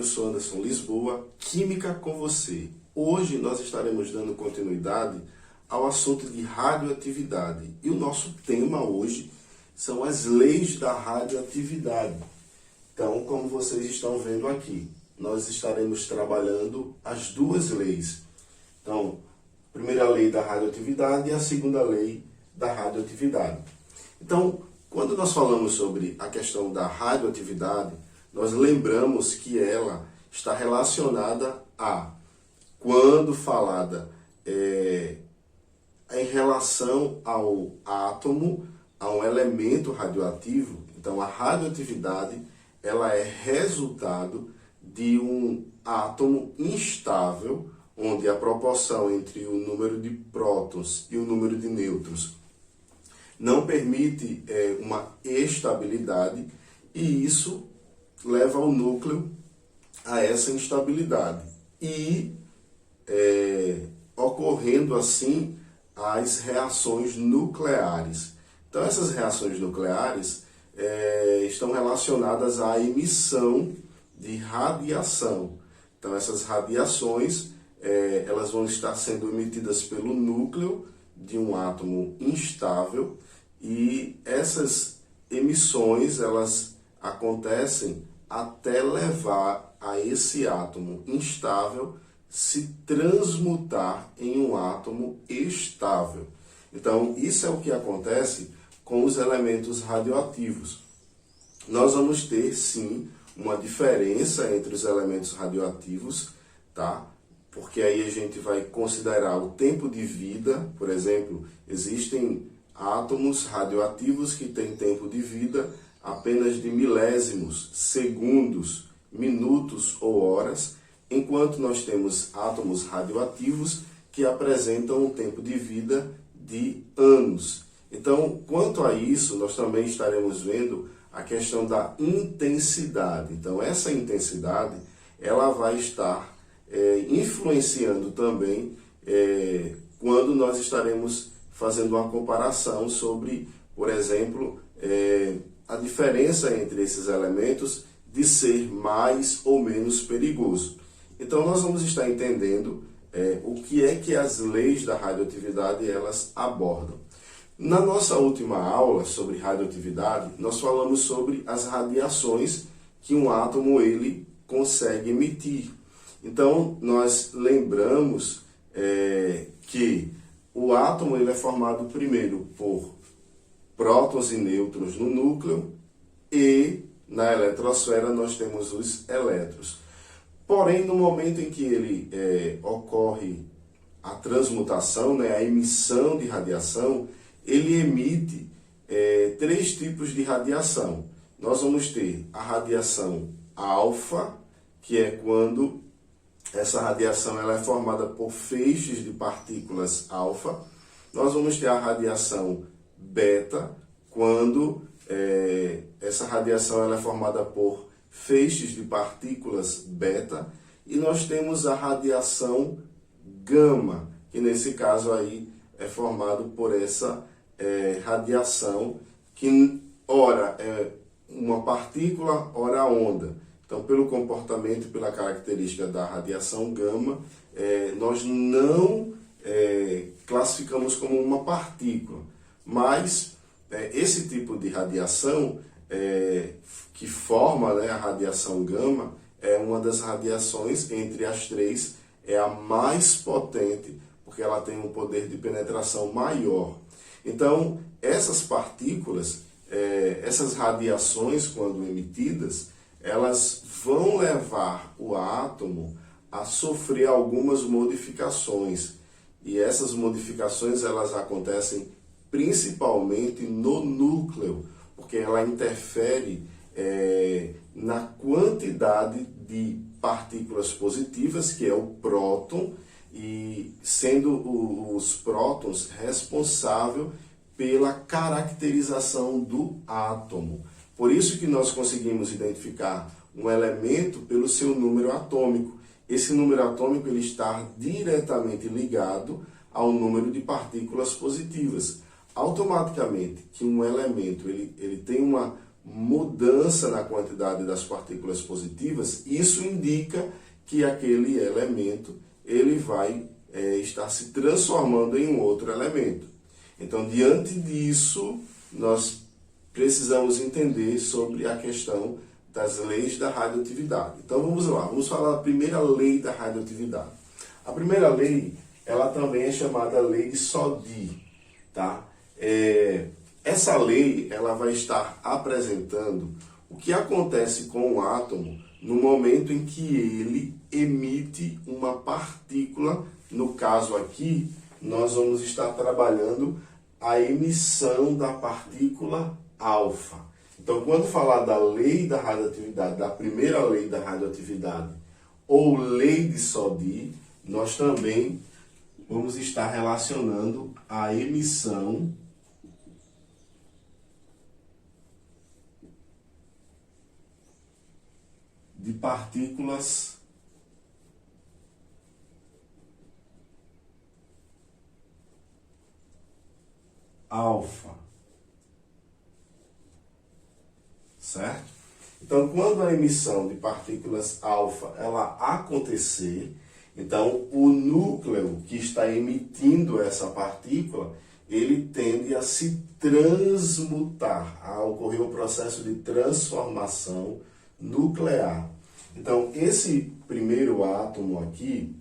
sou Anderson Lisboa, Química com você. Hoje nós estaremos dando continuidade ao assunto de radioatividade. E o nosso tema hoje são as leis da radioatividade. Então, como vocês estão vendo aqui, nós estaremos trabalhando as duas leis. Então, a primeira lei da radioatividade e a segunda lei da radioatividade. Então, quando nós falamos sobre a questão da radioatividade, nós lembramos que ela está relacionada a, quando falada em relação ao átomo, a um elemento radioativo, então a radioatividade ela é resultado de um átomo instável, onde a proporção entre o número de prótons e o número de nêutrons não permite uma estabilidade, e isso leva o núcleo a essa instabilidade e ocorrendo assim as reações nucleares. Então essas reações nucleares estão relacionadas à emissão de radiação. Então essas radiações elas vão estar sendo emitidas pelo núcleo de um átomo instável, e essas emissões elas acontecem até levar a esse átomo instável se transmutar em um átomo estável. Então, isso é o que acontece com os elementos radioativos. Nós vamos ter, sim, uma diferença entre os elementos radioativos, tá? Porque aí a gente vai considerar o tempo de vida. Por exemplo, existem átomos radioativos que têm tempo de vida apenas de milésimos, segundos, minutos ou horas, enquanto nós temos átomos radioativos que apresentam um tempo de vida de anos. Então, quanto a isso, nós também estaremos vendo a questão da intensidade. Então, essa intensidade ela vai estar influenciando também quando nós estaremos fazendo uma comparação sobre, por exemplo, a diferença entre esses elementos de ser mais ou menos perigoso. Então nós vamos estar entendendo o que é que as leis da radioatividade elas abordam. Na nossa última aula sobre radioatividade, nós falamos sobre as radiações que um átomo ele consegue emitir. Então nós lembramos que o átomo ele é formado primeiro por prótons e nêutrons no núcleo, e na eletrosfera nós temos os elétrons. Porém, no momento em que ele ocorre a transmutação, né, a emissão de radiação, ele emite três tipos de radiação. Nós vamos ter a radiação alfa, que é quando essa radiação ela é formada por feixes de partículas alfa. Nós vamos ter a radiação beta, quando essa radiação ela é formada por feixes de partículas beta. E nós temos a radiação gama, que nesse caso aí é formado por essa radiação que ora é uma partícula, ora onda. Então, pelo comportamento, pela característica da radiação gama, nós não classificamos como uma partícula. Mas esse tipo de radiação que forma, né, a radiação gama é uma das radiações, entre as três, é a mais potente, porque ela tem um poder de penetração maior. Então, essas partículas, essas radiações, quando emitidas, elas vão levar o átomo a sofrer algumas modificações. E essas modificações elas acontecem principalmente no núcleo, porque ela interfere na quantidade de partículas positivas, que é o próton, e sendo os prótons responsáveis pela caracterização do átomo. Por isso que nós conseguimos identificar um elemento pelo seu número atômico. Esse número atômico ele está diretamente ligado ao número de partículas positivas. Automaticamente que um elemento ele tem uma mudança na quantidade das partículas positivas, isso indica que aquele elemento ele vai estar se transformando em um outro elemento. Então, diante disso, nós precisamos entender sobre a questão das leis da radioatividade. Então, vamos lá, vamos falar da primeira lei da radioatividade. A primeira lei, ela também é chamada lei de Soddy, tá? Essa lei, ela vai estar apresentando o que acontece com o átomo no momento em que ele emite uma partícula. No caso aqui, nós vamos estar trabalhando a emissão da partícula alfa. Então, quando falar da lei da radioatividade, da primeira lei da radioatividade, ou lei de Soddy, nós também vamos estar relacionando a emissão de partículas alfa, certo? Então, quando a emissão de partículas alfa ela acontecer, então o núcleo que está emitindo essa partícula, ele tende a se transmutar, a ocorrer um processo de transformação nuclear. Então, esse primeiro átomo aqui,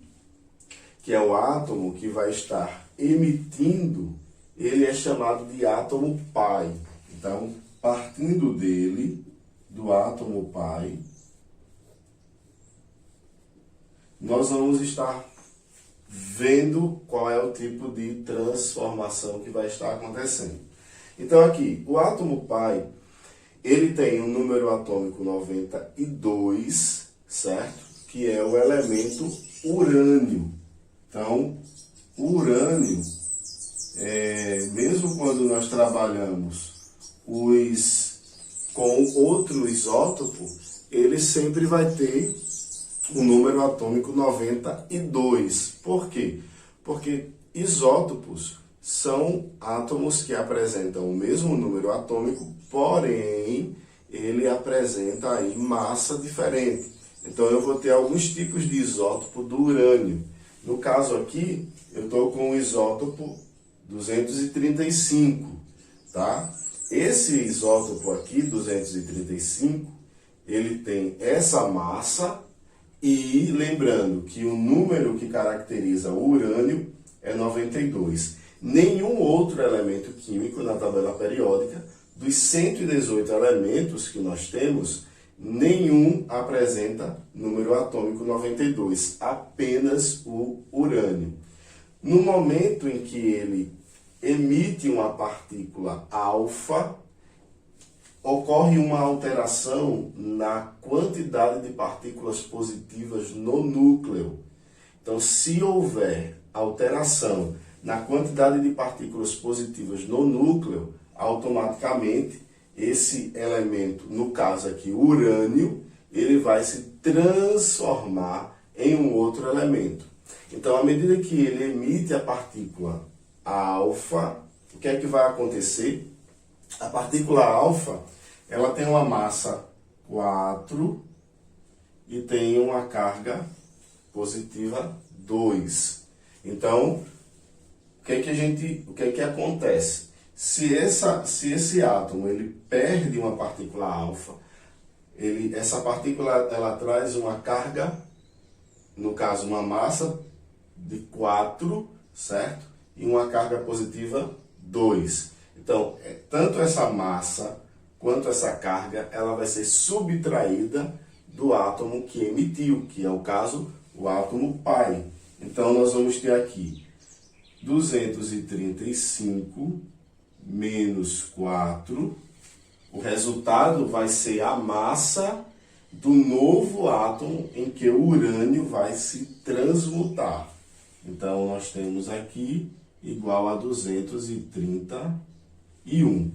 que é o átomo que vai estar emitindo, ele é chamado de átomo pai. Então, partindo dele, do átomo pai, nós vamos estar vendo qual é o tipo de transformação que vai estar acontecendo. Então, aqui, o átomo pai, ele tem um número atômico 92, certo? Que é o elemento urânio. Então, o urânio, mesmo quando nós trabalhamos com outro isótopo, ele sempre vai ter o número atômico 92. Por quê? Porque isótopos são átomos que apresentam o mesmo número atômico, porém, ele apresenta aí massa diferente. Então, eu vou ter alguns tipos de isótopo do urânio. No caso aqui, eu estou com o isótopo 235, tá? Esse isótopo aqui, 235, ele tem essa massa e, lembrando que o número que caracteriza o urânio é 92. Nenhum outro elemento químico na tabela periódica, dos 118 elementos que nós temos, nenhum apresenta número atômico 92, apenas o urânio. No momento em que ele emite uma partícula alfa, ocorre uma alteração na quantidade de partículas positivas no núcleo. Então, se houver alteração na quantidade de partículas positivas no núcleo, automaticamente esse elemento, no caso aqui o urânio, ele vai se transformar em um outro elemento. Então, à medida que ele emite a partícula alfa, o que é que vai acontecer? A partícula alfa, ela tem uma massa 4 e tem uma carga positiva 2. Então, o que é que acontece? Se esse átomo ele perde uma partícula alfa, essa partícula ela traz uma carga, no caso uma massa de 4, certo? E uma carga positiva 2. Então, tanto essa massa quanto essa carga, ela vai ser subtraída do átomo que emitiu, que é o caso, o átomo pai. Então, nós vamos ter aqui 235 menos 4. O resultado vai ser a massa do novo átomo em que o urânio vai se transmutar. Então, nós temos aqui igual a 231.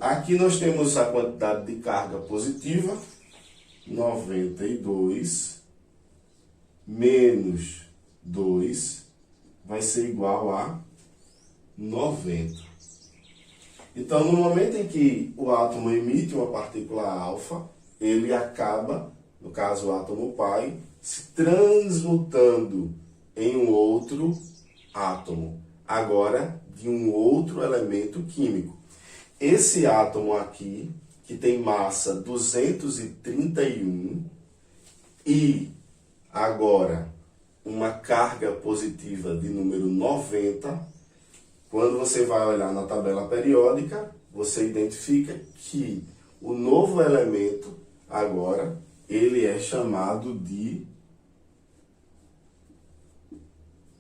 Aqui nós temos a quantidade de carga positiva, 92, menos 2, vai ser igual a 90. Então, no momento em que o átomo emite uma partícula alfa, ele acaba, no caso o átomo pai, se transmutando em um outro átomo, agora de um outro elemento químico. Esse átomo aqui, que tem massa 231 e agora uma carga positiva de número 90, quando você vai olhar na tabela periódica, você identifica que o novo elemento agora, ele é chamado de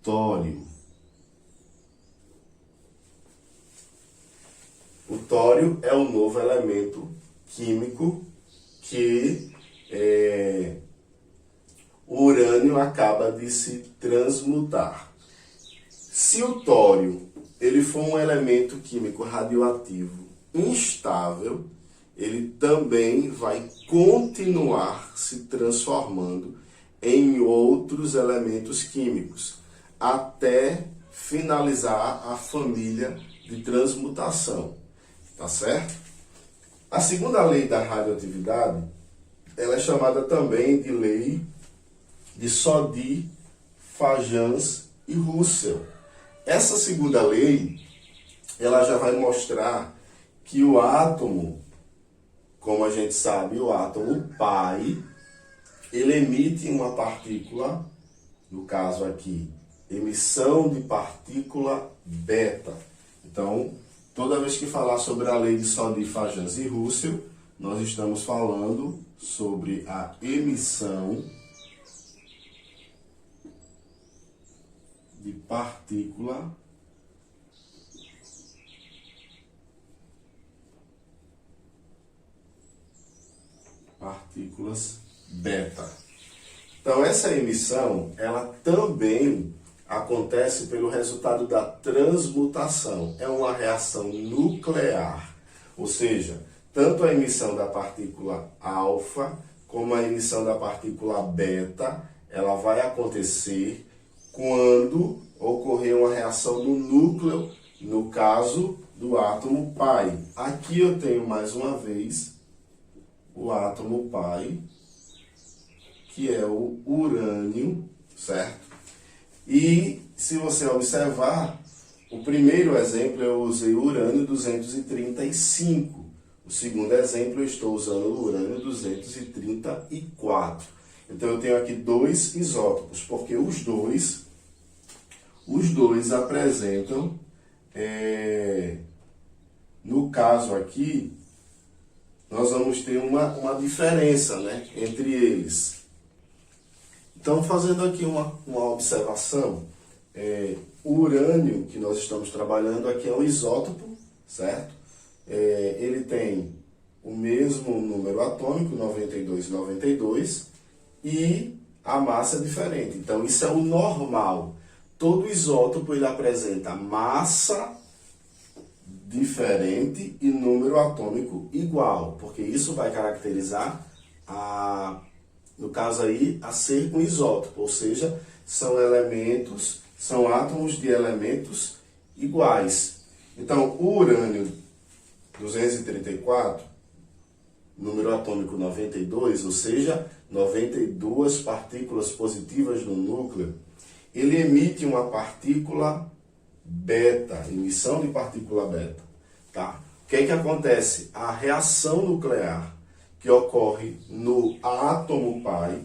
tório. O tório é o novo elemento químico que o urânio acaba de se transmutar. Se o tório ele for um elemento químico radioativo instável, ele também vai continuar se transformando em outros elementos químicos, até finalizar a família de transmutação. Tá certo? A segunda lei da radioatividade, ela é chamada também de lei de Soddy, Fajans e Russell. Essa segunda lei, ela já vai mostrar que o átomo, como a gente sabe, o átomo pai, ele emite uma partícula, no caso aqui, emissão de partícula beta. Então, toda vez que falar sobre a lei de Soddy, Fajans e Russell, nós estamos falando sobre a emissão de partículas beta. Então, essa emissão, ela também acontece pelo resultado da transmutação. É uma reação nuclear, ou seja, tanto a emissão da partícula alfa como a emissão da partícula beta, ela vai acontecer quando ocorrer uma reação no núcleo, no caso do átomo pai. Aqui eu tenho mais uma vez o átomo pai, que é o urânio, certo? E se você observar, o primeiro exemplo eu usei o urânio 235. O segundo exemplo eu estou usando o urânio 234. Então eu tenho aqui dois isótopos, porque os dois apresentam, no caso aqui, nós vamos ter uma diferença, né, entre eles. Então, fazendo aqui uma observação, o urânio que nós estamos trabalhando aqui é um isótopo, certo? Ele tem o mesmo número atômico, 92, 92, e a massa é diferente. Então, isso é o normal. Todo isótopo ele apresenta massa diferente e número atômico igual, porque isso vai caracterizar, no caso aí, a ser um isótopo, ou seja, são átomos de elementos iguais. Então, o urânio 234, número atômico 92, ou seja, 92 partículas positivas no núcleo, ele emite uma partícula beta, emissão de partícula beta. Tá? O que é que acontece? A reação nuclear que ocorre no átomo pai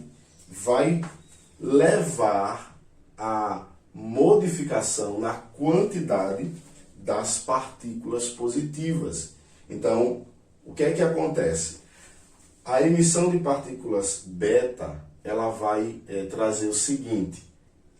vai levar a modificação na quantidade das partículas positivas. Então, o que é que acontece? A emissão de partículas beta, ela vai trazer o seguinte: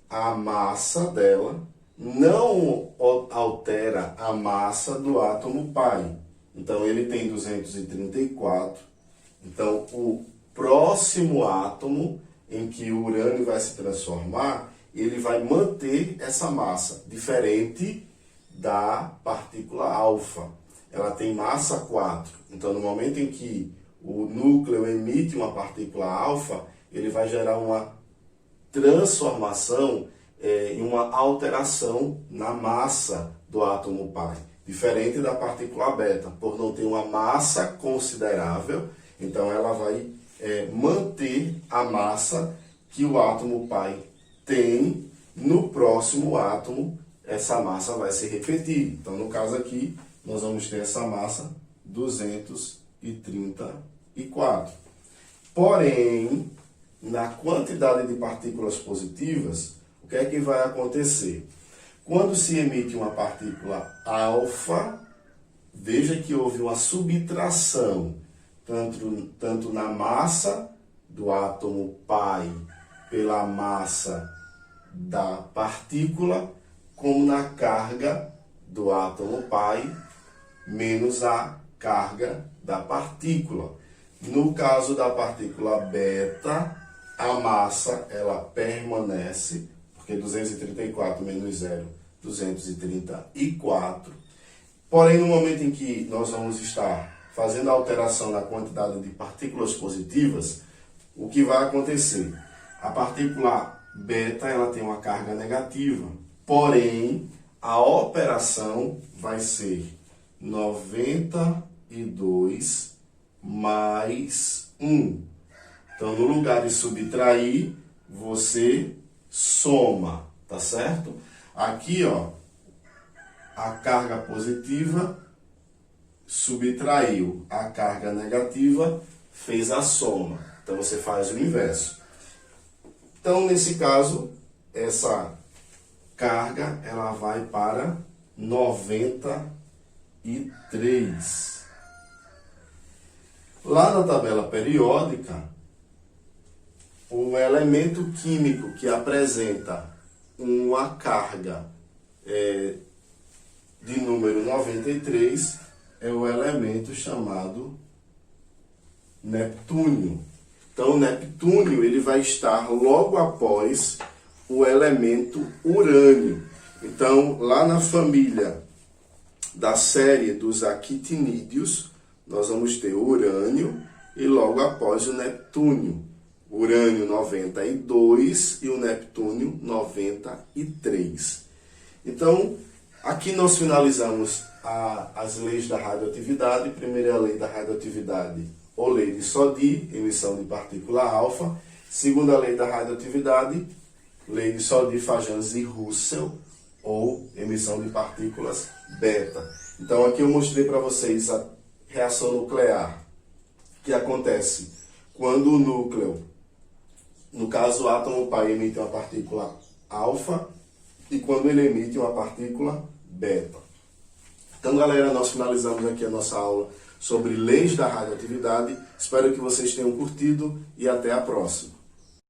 a massa dela não altera a massa do átomo pai. Então, ele tem 234. Então, o próximo átomo em que o urânio vai se transformar, ele vai manter essa massa, diferente da partícula alfa. Ela tem massa 4. Então, no momento em que o núcleo emite uma partícula alfa, ele vai gerar uma transformação e uma alteração na massa do átomo pai. Diferente da partícula beta, por não ter uma massa considerável, então ela vai manter a massa que o átomo pai tem. No próximo átomo, essa massa vai se repetir. Então, no caso aqui, nós vamos ter essa massa 234. Porém, na quantidade de partículas positivas, o que é que vai acontecer? Quando se emite uma partícula alfa, veja que houve uma subtração, tanto na massa do átomo pai pela massa da partícula, como na carga do átomo pai menos a carga da partícula. No caso da partícula beta, a massa ela permanece, porque 234 menos 0, 234. Porém, no momento em que nós vamos estar fazendo a alteração na quantidade de partículas positivas, o que vai acontecer? A partícula beta ela tem uma carga negativa, porém, a operação vai ser 92 mais 1. Então, no lugar de subtrair, você soma, tá certo? Aqui, ó, a carga positiva subtraiu, a carga negativa fez a soma. Então, você faz o inverso. Então, nesse caso, essa carga ela vai para 93. Lá na tabela periódica, o elemento químico que apresenta uma carga de número 93 é o elemento chamado Neptúnio. Então, o Neptúnio ele vai estar logo após o elemento urânio. Então, lá na família da série dos actinídeos, nós vamos ter o urânio e logo após o Neptúnio. Urânio 92 e o Neptúnio 93. Então, aqui nós finalizamos as leis da radioatividade. Primeira lei da radioatividade, ou lei de Soddy, emissão de partícula alfa. Segunda lei da radioatividade, lei de Soddy, Fajans e Russell, ou emissão de partículas beta. Então, aqui eu mostrei para vocês a reação nuclear que acontece quando o núcleo, no caso o átomo pai, emite uma partícula alfa e quando ele emite uma partícula beta. Então, galera, nós finalizamos aqui a nossa aula sobre leis da radioatividade. Espero que vocês tenham curtido e até a próxima.